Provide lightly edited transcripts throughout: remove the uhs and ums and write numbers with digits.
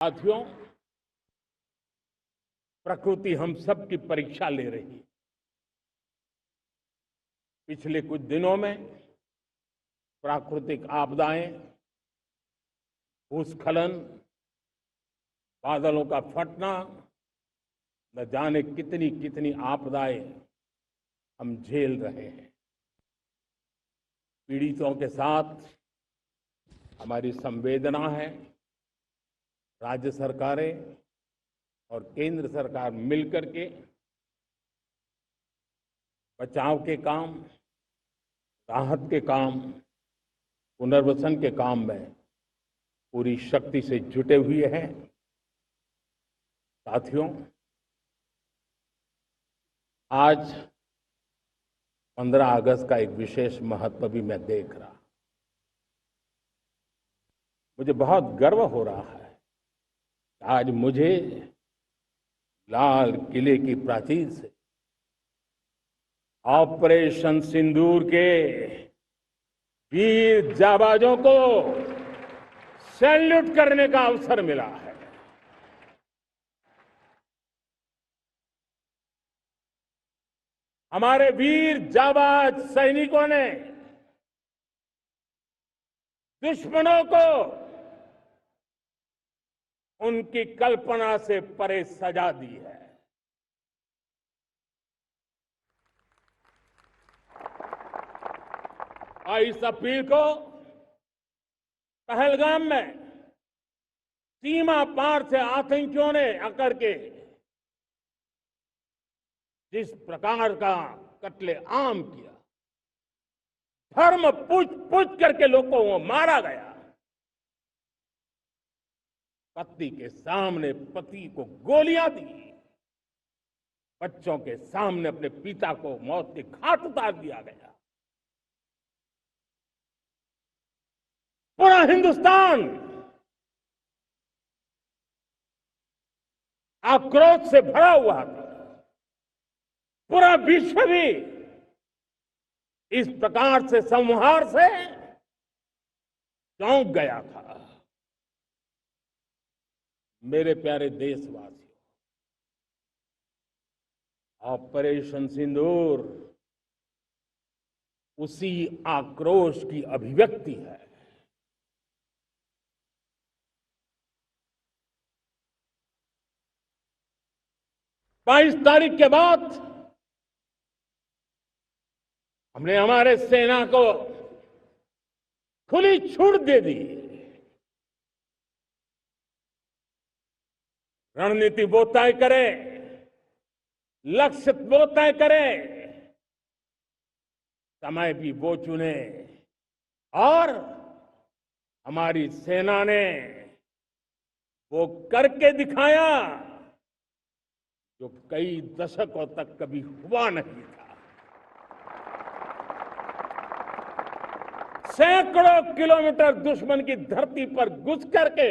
साथियों, प्रकृति हम सब की परीक्षा ले रही है। पिछले कुछ दिनों में प्राकृतिक आपदाएं, भूस्खलन, बादलों का फटना, न जाने कितनी कितनी आपदाएं हम झेल रहे हैं। पीड़ितों के साथ हमारी संवेदना है। राज्य सरकारें और केंद्र सरकार मिलकर के बचाव के काम, राहत के काम, पुनर्वसन के काम में पूरी शक्ति से जुटे हुए हैं। साथियों, आज 15 अगस्त का एक विशेष महत्व भी मैं देख रहा। मुझे बहुत गर्व हो रहा है। आज मुझे लाल किले की प्राचीर से ऑपरेशन सिंदूर के वीर जाबाजों को सैल्यूट करने का अवसर मिला है। हमारे वीर जाबाज सैनिकों ने दुश्मनों को उनकी कल्पना से परे सजा दी है। और इस अपील को पहलगाम में सीमा पार से आतंकियों ने आकर के जिस प्रकार का कत्ले आम किया, धर्म पूछ करके लोगों को मारा गया। पत्नी के सामने पति को गोलियां दी, बच्चों के सामने अपने पिता को मौत के घाट उतार दिया गया। पूरा हिंदुस्तान आक्रोश से भरा हुआ था। पूरा विश्व भी इस प्रकार से संहार से चौंक गया था। मेरे प्यारे देशवासियों, ऑपरेशन सिंदूर उसी आक्रोश की अभिव्यक्ति है। बाईस तारीख के बाद हमने हमारे सेना को खुली छूट दे दी। रणनीति वो तय करे, लक्ष्य वो तय करे, समय भी वो चुने। और हमारी सेना ने वो करके दिखाया जो कई दशकों तक कभी हुआ नहीं था। सैकड़ों किलोमीटर दुश्मन की धरती पर घुस करके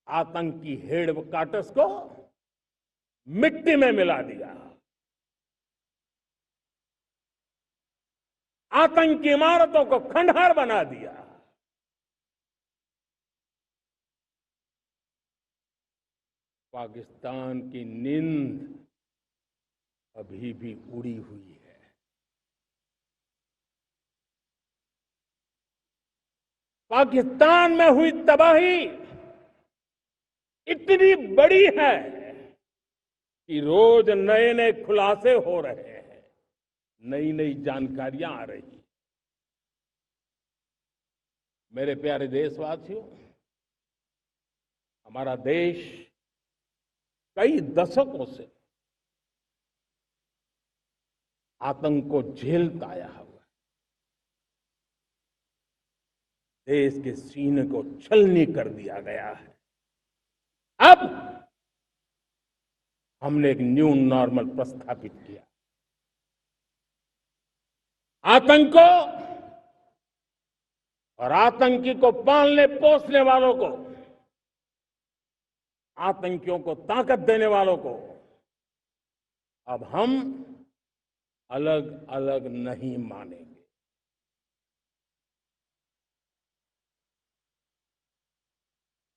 आतंकी हेडक्वार्टर्स को मिट्टी में मिला दिया। आतंकी इमारतों को खंडहर बना दिया। पाकिस्तान की नींद अभी भी उड़ी हुई है। पाकिस्तान में हुई तबाही इतनी बड़ी है कि रोज नए नए खुलासे हो रहे हैं, नई नई जानकारियां आ रही हैं। मेरे प्यारे देशवासियों, हमारा देश कई दशकों से आतंक को झेलता आया हुआ है। देश के सीने को छलनी कर दिया गया है। अब हमने एक न्यू नॉर्मल प्रस्थापित किया। आतंक को और आतंकी को पालने पोसने वालों को, आतंकियों को ताकत देने वालों को अब हम अलग अलग नहीं मानेंगे।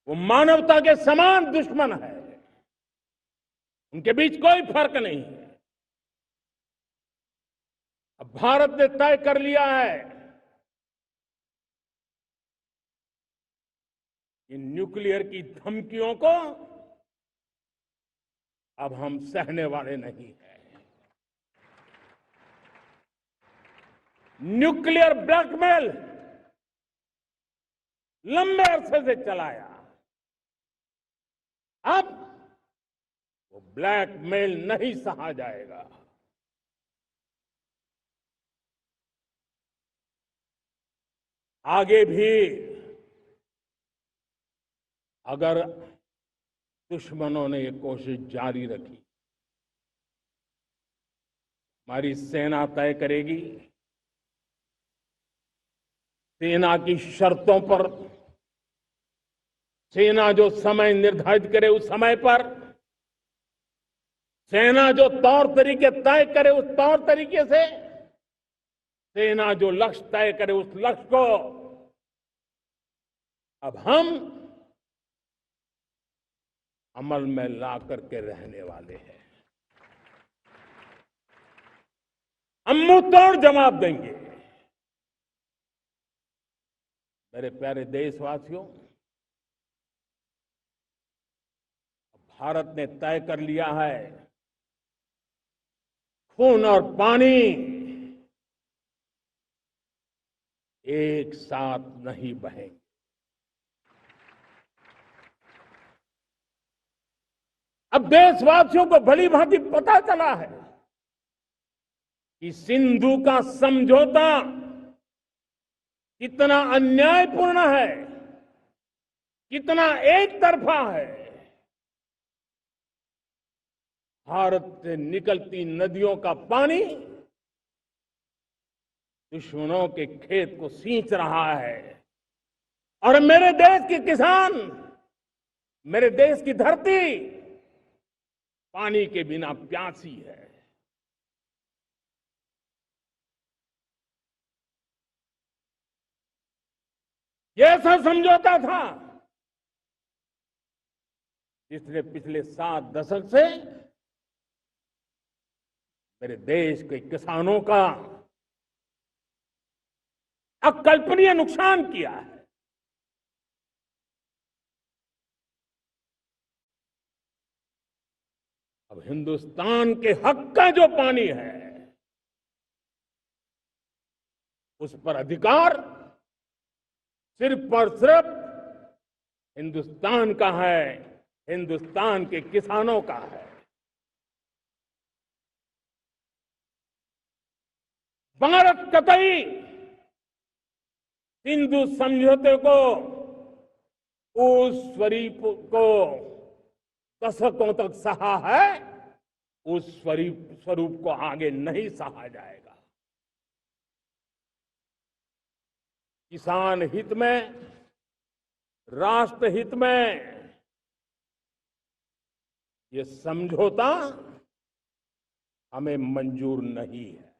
वो मानवता के समान दुश्मन है। उनके बीच कोई फर्क नहीं है। अब भारत ने तय कर लिया है कि न्यूक्लियर की धमकियों को अब हम सहने वाले नहीं हैं। न्यूक्लियर ब्लैकमेल लंबे अरसे से चलाया, अब वो ब्लैकमेल नहीं सहा जाएगा। आगे भी अगर दुश्मनों ने ये कोशिश जारी रखी, हमारी सेना तय करेगी, सेना की शर्तों पर, सेना जो समय निर्धारित करे उस समय पर, सेना जो तौर तरीके तय करे उस तौर तरीके से, सेना जो लक्ष्य तय करे उस लक्ष्य को अब हम अमल में ला करके रहने वाले हैं। हम मुंह तोड़ जवाब देंगे। मेरे प्यारे देशवासियों, भारत ने तय कर लिया है, खून और पानी एक साथ नहीं बहेंगे। अब देशवासियों को भली भांति पता चला है कि सिंधु का समझौता कितना अन्यायपूर्ण है, कितना एक तरफा है। भारत से निकलती नदियों का पानी दुश्मनों के खेत को सींच रहा है और मेरे देश के किसान, मेरे देश की धरती पानी के बिना प्यासी है। यह ऐसा समझौता था जिसने पिछले 7 दशक से मेरे देश के किसानों का अकल्पनीय नुकसान किया है। अब हिंदुस्तान के हक का जो पानी है उस पर अधिकार सिर्फ और सिर्फ हिंदुस्तान का है, हिंदुस्तान के किसानों का है। भारत कतई सिंधु समझौते को, उस स्वरूप को दशकों तक सहा है, उस स्वरूप को आगे नहीं सहा जाएगा। किसान हित में, राष्ट्र हित में ये समझौता हमें मंजूर नहीं है।